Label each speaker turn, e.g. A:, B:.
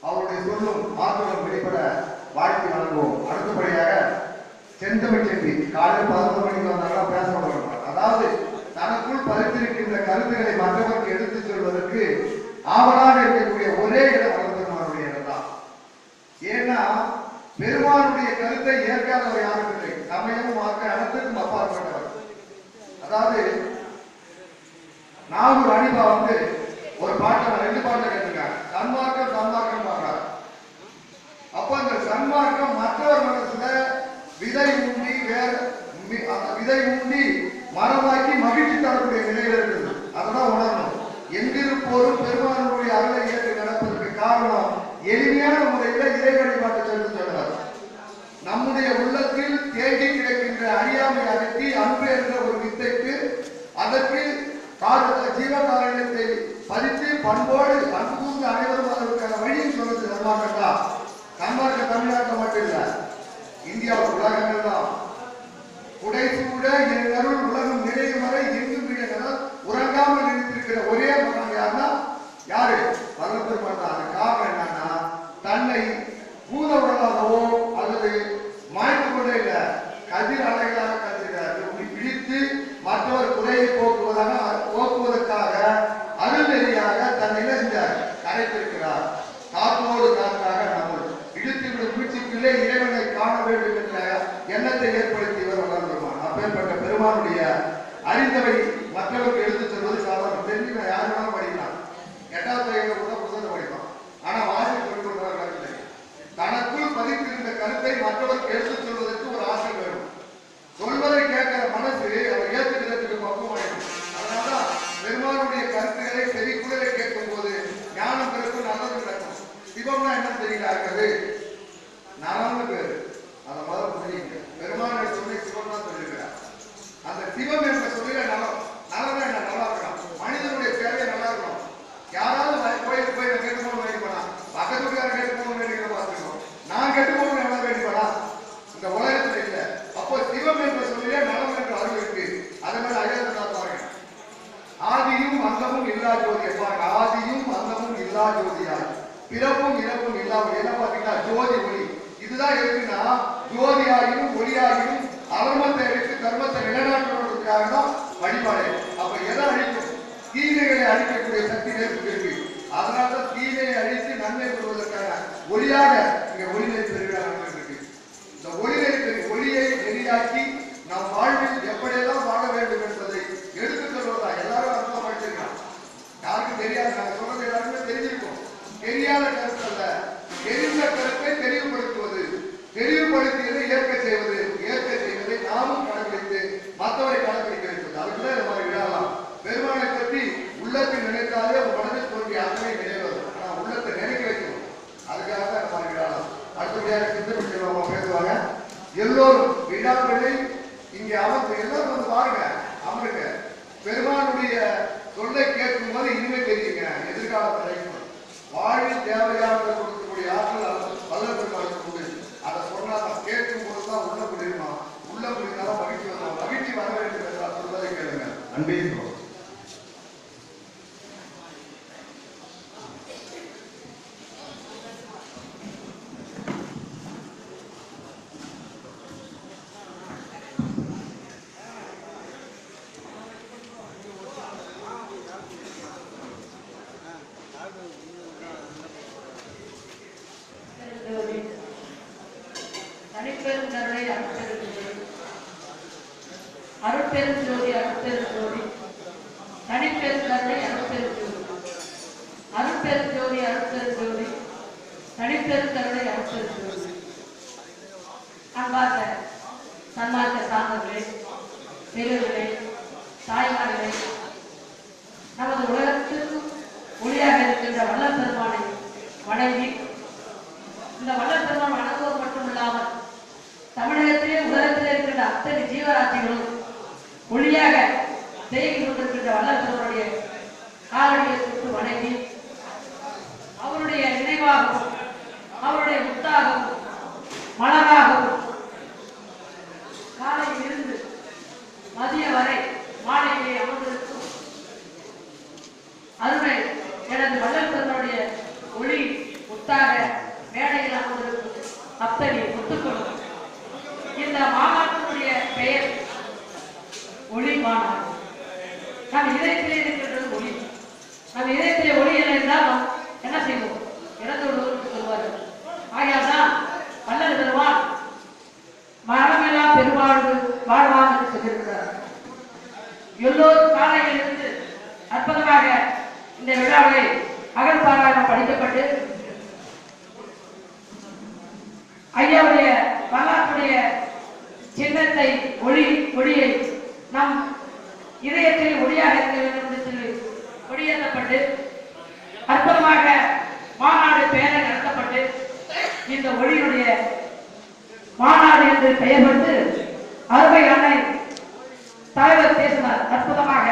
A: அவருடைய சொல்லும் ஆற்றலும் வெளிப்பட வாழ்த்தி வழங்குவோம். அடுத்தபடியாக செந்தமிழ் செல்வி காலையில் 11 மணிக்கு வந்தாங்கன்னா பேச விடுவாங்க. அதாவது தனக்குள் பதித்திருக்கின்ற கருத்துக்களை மற்றவருக்கு எடுத்துச் சொல்வதற்கு ஆவலாக இருக்கக்கூடிய ஒரே இடம் வளர்பெருமானுடைய இடம் தான். ஏன்னா பெருமானுடைய கருத்தை ஏற்காதவர் யாரும் இல்லை. சமயமும் மார்க்க அனைத்துக்கும் அப்பாற்பட்டவர். அதாவது நாகூர் அனிபா ஒரு பாட்டை 2 பாட்டை கேட்டிருக்காங்க. சன்மார்க்கம் சன்மார்க்கம் பாடுறாரு. அப்ப அந்த சன்மார்க்கம் மற்றவர் மனசுல விதை ஊண்டி மரமாக்கி மகிழ்ச்சி தரக்கூடிய நிலையில இருக்குது. அதெல்லாம் உணரணும். எங்கிருப்போரும் பெருமானுடைய அருளை ஏற்று நடப்பதற்கு காரணம் எளிமையான முறையில இறை வழிபாட்டு சென்று சொல்றார். நம்முடைய உள்ளத்தில் தேடி கிடக்கின்ற அறியாமை அகற்றி அன்பு என்ற ஒரு வித்தைக்கு அதற்கு ஜீவகாரணத்தை பதித்து பண்போடு அன்பு கூர்ந்து அனைவரும் அதற்கான வழியும் சொல்றது சன்மார்க்கம் தான். சன்மார்க்கம் தமிழ்நாட்டில் மட்டும் இல்ல, இந்தியாவில் உலகங்கள் தான். புடைசூட என் அருள் உலகம் நிறையும் வரை எங்கும் உறங்காமல் நினைத்திருக்கிற ஒரே மகன் யாருன்னா யாரு? வல்லபெருமான் தான். அந்த காரணம் என்னன்னா தன்னை பூத உடலாகவோ அல்லது மாய்ந்து கொண்டே இல்ல கதிர் அலைகளாக கருதுகிறார். பிடித்து மற்றவர் குறையை போக்குவதற்காக அருள்நெறியாக தன்னை செஞ்சார் கரைத்திருக்கிறார். காத்தோடு காற்றாக நம்ம இழுத்துவிடும் வீழ்ச்சிக்குள்ளே இறைவனை காண வேண்டும் என்ற எண்ணத்தை ஏற்படுத்தியவர் வளர்பெருமான். அப்பேற்பட்ட பெருமானுடைய அறிந்தவை மற்றவருக்கு எடுத்துச் சொல்வது சாதாரண. தெரிஞ்சு நான் யார் வேணாலும் படிக்கலாம். 8வது வயதில் கூட புத்தகத்தை படிப்பான். ஆனா வாசி சொல்லிக்கொள்வார்கள் இல்லை. தனக்குள் பதித்திருந்த கருத்தை மற்றவருக்கு எடுத்துச் சொல்வதற்கு ஒரு ஆசை வேணும். சொல்வதை கேட்கிற மனசு அவர் ஏற்றுக்கிறதுக்கு பக்குவம் ஆயிடும். அதனாலதான் பெருமானுடைய கருத்துக்களை செவிக்குள்ளே கேட்கும் போது ஞானம் பிறகு நல்லது நடக்கும். சிவம்னா என்ன தெரியல இருக்குது நலம்னு பேரு. அதை முதல்ல புரியுங்க. பெருமானுடைய சொல்லி சிவம் தான் சொல்லியிருக்கிறார். அந்த சிவம் என்ற சொல்லில நலம். நலம் என்ன? நல்லா இருக்கணும். மனிதனுடைய தேவை நல்லா இருக்கணும். யாராவது கோயிலுக்கு போய் நான் கேட்டு போகணும் வேண்டிப்படா, பக்கத்து வீட்டுக்காரன் கேட்டு போகணும் வேண்டிக்கிறத பார்த்துக்கணும். நான் கேட்டு போகணும் என்ன வேண்டிப்படா இந்த உலகத்துல இல்லை. அப்போ சிவம் என்ற சொல்லிலே நலம் என்ற அறிவு இருக்கு. அதே மாதிரி அயல்தான் பாருங்க. ஆதியும் அந்தமும் இல்லா ஜோதியா பாருங்க. ஆதியும் அந்தமும் இல்லா ஜோதியா பிறப்பும் இறப்பும் இல்லாமல் என்ன பாத்தீங்கன்னா ஜோதி ஒளி. இதுதான் இருக்குன்னா ஜோதியாகியும் ஒளியாகியும் அவர்மத்தை அழித்து கர்மத்தை நிலைநாட்டுவதற்காக தான் வழிபாடு. அப்ப எதை அழிக்கும்? தீமைகளை அழிக்கக்கூடிய சக்தி இருக்கு. அதனால்தான் தீமையை அழித்து நன்மை பெறுவதற்காக ஒளியாக இங்க ஒளிநெறி பெறுகிறார் இருக்கு. இந்த ஒளியை நெறியாக்கி நம் வாழ்வில் எப்படியெல்லாம் வாழ வேண்டும் என்பதை எடுத்துக் கொள்வதா. எல்லாரும் அர்த்தம் படிச்சிருக்காங்க. யாருக்கும் தெரியாது. நாங்க சொல்றது எல்லாருமே தெரிஞ்சிருக்கோம். தெரியாத கருத்து அல்ல, தெரிந்த கருத்தை தெளிவுபடுத்துவது, தெளிவுபடுத்தியதை ஏற்க செய்வதை நாமும் கடைபிடித்து மற்றவரை கடைபிடிக்க வைப்பது. அதுக்குள்ள இந்த மாதிரி விழாலாம். பெருமானை பற்றி உள்ளத்தில் நினைத்தாலே ஒரு மனதில் தோன்றிய அத்தனை நினைவது. ஆனா உள்ளத்தை நினைக்க வைக்கணும். அதுக்காக தான் இந்த மாதிரி விழாலாம். அடுத்தபடியாக சிந்தனை செய்வாங்க, பேசுவாங்க. எல்லோரும் விழாக்களை இங்கே எல்லாரும் பாருங்க, அமருங்க. பெருமானுடைய சொல்லை கேட்கும் போது இனிமே தெரியுங்க எதிர்காலத்தில் வாழ்வில் தேவையாக கொடுக்கக்கூடிய ஆற்றல் வல்லபெருமானுக்கு உண்டு. அதை சொன்னா கேட்கும் போதுதான் உள்ள முடியுமா? உள்ள முடிந்தாலும் மகிழ்ச்சி வரலாம். மகிழ்ச்சி வர வேண்டும் என்றால் சொல்வதை கேளுங்க. அன்பே
B: அருட்பெரும் ஜோதி அருட்பெரும் ஜோதி தனிப்பெரும் கருணை அருட்பெரும் ஜோதி அருட்பெரும் ஜோதி அருட்பெரும் ஜோதி தனிப்பெரும் கருணை அருட்பெரும் ஜோதி. அன்பார்ந்த சன்மார்க்க சார்ந்தவர்களே, பெரியவர்களே, தாய்மார்களே, நமது உலகத்திற்கு ஒளியாக இருக்கின்ற வல்லபெருமானை வணங்கி இந்த வல்லபெருமான் வணங்குவது மட்டுமில்லாமல் தமிழகத்திலே உலகத்திலே இருக்கின்ற அத்தனை ஜீவராசிகளும் ஒளியாக தேங்கி கொண்டிருக்கின்ற வல்லபெருமானுடைய காலடியை தொட்டு வணங்கி அவருடைய நினைவாகவும் அவருடைய முத்தாகவும் மலராகவும் காலையில் இருந்து மதிய வரை மாலையிலே அமர்ந்திருக்கும் அருமை எனது வல்லபெருமானுடைய ஒளி முத்தாக நம் இதயத்திலே இருக்கின்றது ஒளி. நம் இதயத்திலே ஒளி இல்லை என்றால் நாம் என்ன செய்வோம்? இறந்து விடுவோம் சொல்வார்கள். ஆகையால்தான் வல்லல் பெருமான் மரணமெல்லாம் பெருவாழ்வு வாழ்வான் என்று சொல்லியிருக்கிறார். எல்லோரும் காலையில் இருந்து அற்புதமாக இந்த விழாவை அகழ்பாராயணம் படிக்கப்பட்டு ஐயாவுடைய வரலாற்றுடைய சின்னத்தை ஒளியை நம் இதயத்தில் ஒளியாக இருக்க வேண்டும் என்று சொல்லி கொடியேற்றப்பட்டு அற்புதமாக மாநாடு பெயரை நடத்தப்பட்டு இந்த ஒளியுடைய மாநாடு என்று பெயர் வந்து அருமை அன்னை தலைவர் பேசினார். அற்புதமாக